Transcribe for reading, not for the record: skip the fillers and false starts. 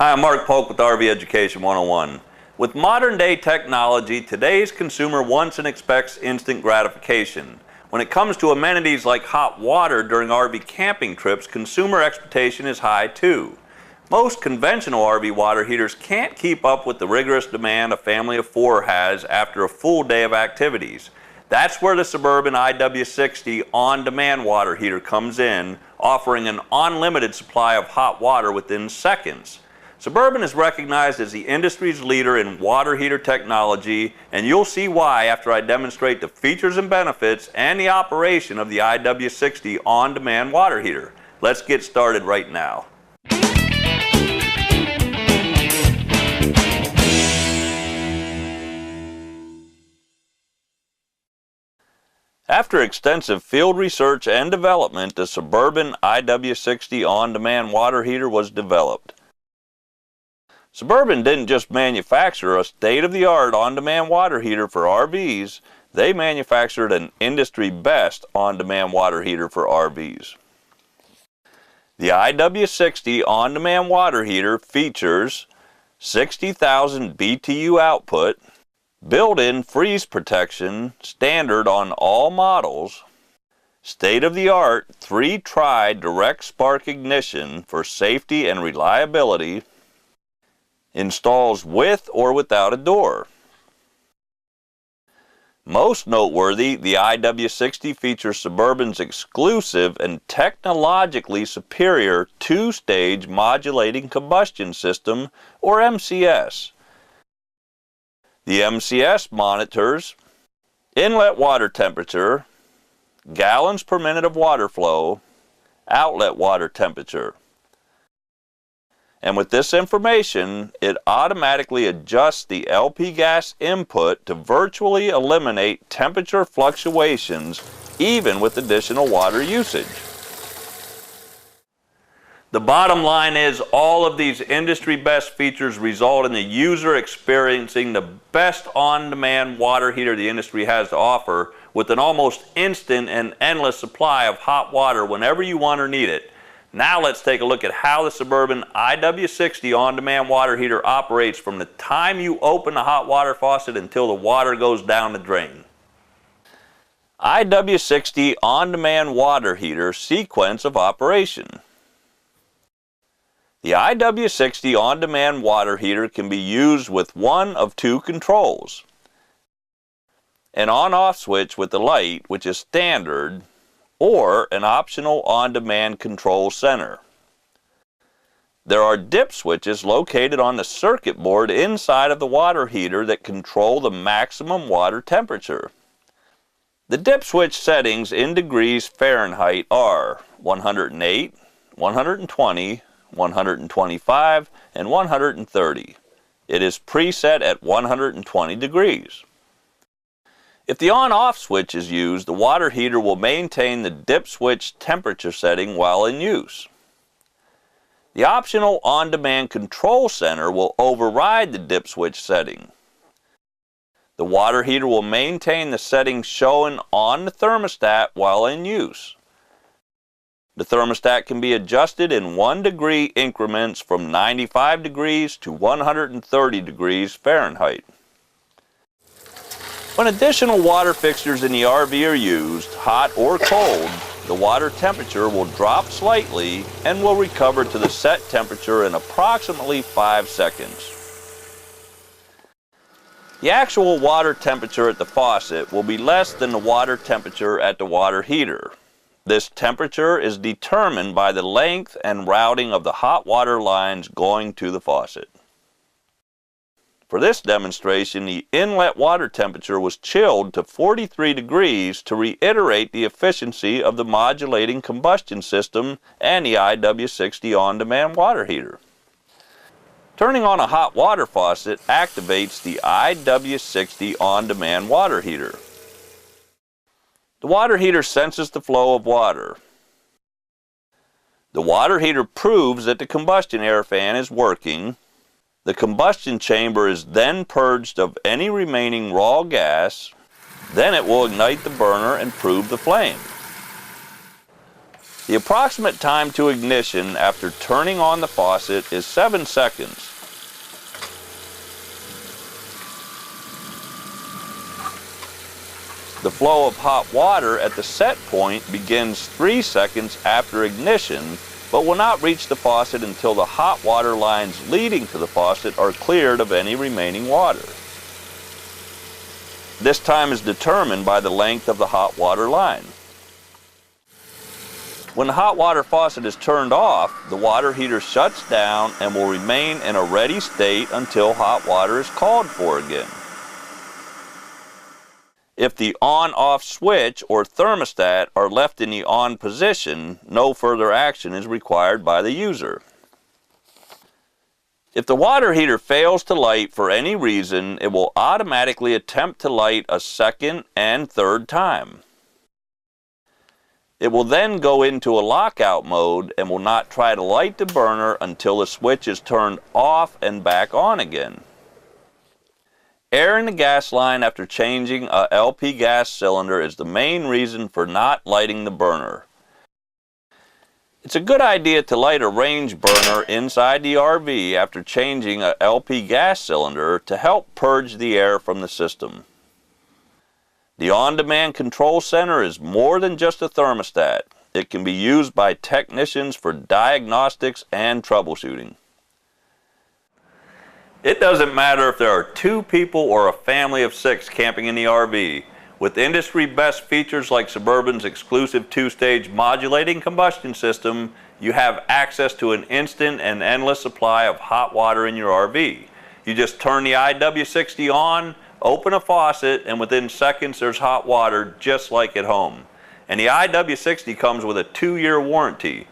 Hi, I'm Mark Polk with RV Education 101. With modern day technology, today's consumer wants and expects instant gratification. When it comes to amenities like hot water during RV camping trips, consumer expectation is high too. Most conventional RV water heaters can't keep up with the rigorous demand a family of four has after a full day of activities. That's where the Suburban IW60 on-demand water heater comes in, offering an unlimited supply of hot water within seconds. Suburban is recognized as the industry's leader in water heater technology, and you'll see why after I demonstrate the features and benefits and the operation of the IW60 on-demand water heater. Let's get started right now. After extensive field research and development, the Suburban IW60 on-demand water heater was developed. Suburban didn't just manufacture a state-of-the-art on-demand water heater for RVs, they manufactured an industry-best on-demand water heater for RVs. The IW60 on-demand water heater features 60,000 BTU output, built-in freeze protection standard on all models, state-of-the-art 3-tri direct spark ignition for safety and reliability, installs with or without a door. Most noteworthy, the IW60 features Suburban's exclusive and technologically superior two-stage modulating combustion system, or MCS. The MCS monitors inlet water temperature, gallons per minute of water flow, outlet water temperature. And with this information, it automatically adjusts the LP gas input to virtually eliminate temperature fluctuations even with additional water usage. The bottom line is all of these industry best features result in the user experiencing the best on-demand water heater the industry has to offer with an almost instant and endless supply of hot water whenever you want or need it. Now let's take a look at how the Suburban IW60 on-demand water heater operates from the time you open the hot water faucet until the water goes down the drain. IW60 on-demand water heater sequence of operation. The IW60 on-demand water heater can be used with one of two controls. An on-off switch with the light, which is standard, or an optional on-demand control center. There are dip switches located on the circuit board inside of the water heater that control the maximum water temperature. The dip switch settings in degrees Fahrenheit are 108, 120, 125, and 130. It is preset at 120 degrees. If the on-off switch is used, the water heater will maintain the dip switch temperature setting while in use. The optional on-demand control center will override the dip switch setting. The water heater will maintain the settings shown on the thermostat while in use. The thermostat can be adjusted in 1-degree increments from 95 degrees to 130 degrees Fahrenheit. When additional water fixtures in the RV are used, hot or cold, the water temperature will drop slightly and will recover to the set temperature in approximately 5 seconds. The actual water temperature at the faucet will be less than the water temperature at the water heater. This temperature is determined by the length and routing of the hot water lines going to the faucet. For this demonstration, the inlet water temperature was chilled to 43 degrees to reiterate the efficiency of the modulating combustion system and the IW60 on-demand water heater. Turning on a hot water faucet activates the IW60 on-demand water heater. The water heater senses the flow of water. The water heater proves that the combustion air fan is working. The combustion chamber is then purged of any remaining raw gas. Then it will ignite the burner and prove the flame. The approximate time to ignition after turning on the faucet is 7 seconds. The flow of hot water at the set point begins 3 seconds after ignition, but will not reach the faucet until the hot water lines leading to the faucet are cleared of any remaining water. This time is determined by the length of the hot water line. When the hot water faucet is turned off, the water heater shuts down and will remain in a ready state until hot water is called for again. If the on-off switch or thermostat are left in the on position, no further action is required by the user. If the water heater fails to light for any reason, it will automatically attempt to light a second and third time. It will then go into a lockout mode and will not try to light the burner until the switch is turned off and back on again. Air in the gas line after changing a LP gas cylinder is the main reason for not lighting the burner. It's a good idea to light a range burner inside the RV after changing a LP gas cylinder to help purge the air from the system. The on-demand control center is more than just a thermostat. It can be used by technicians for diagnostics and troubleshooting. It doesn't matter if there are 2 people or a family of 6 camping in the RV. With industry best features like Suburban's exclusive 2-stage modulating combustion system, you have access to an instant and endless supply of hot water in your RV. You just turn the IW60 on, open a faucet, and within seconds there's hot water just like at home. And the IW60 comes with a 2-year warranty.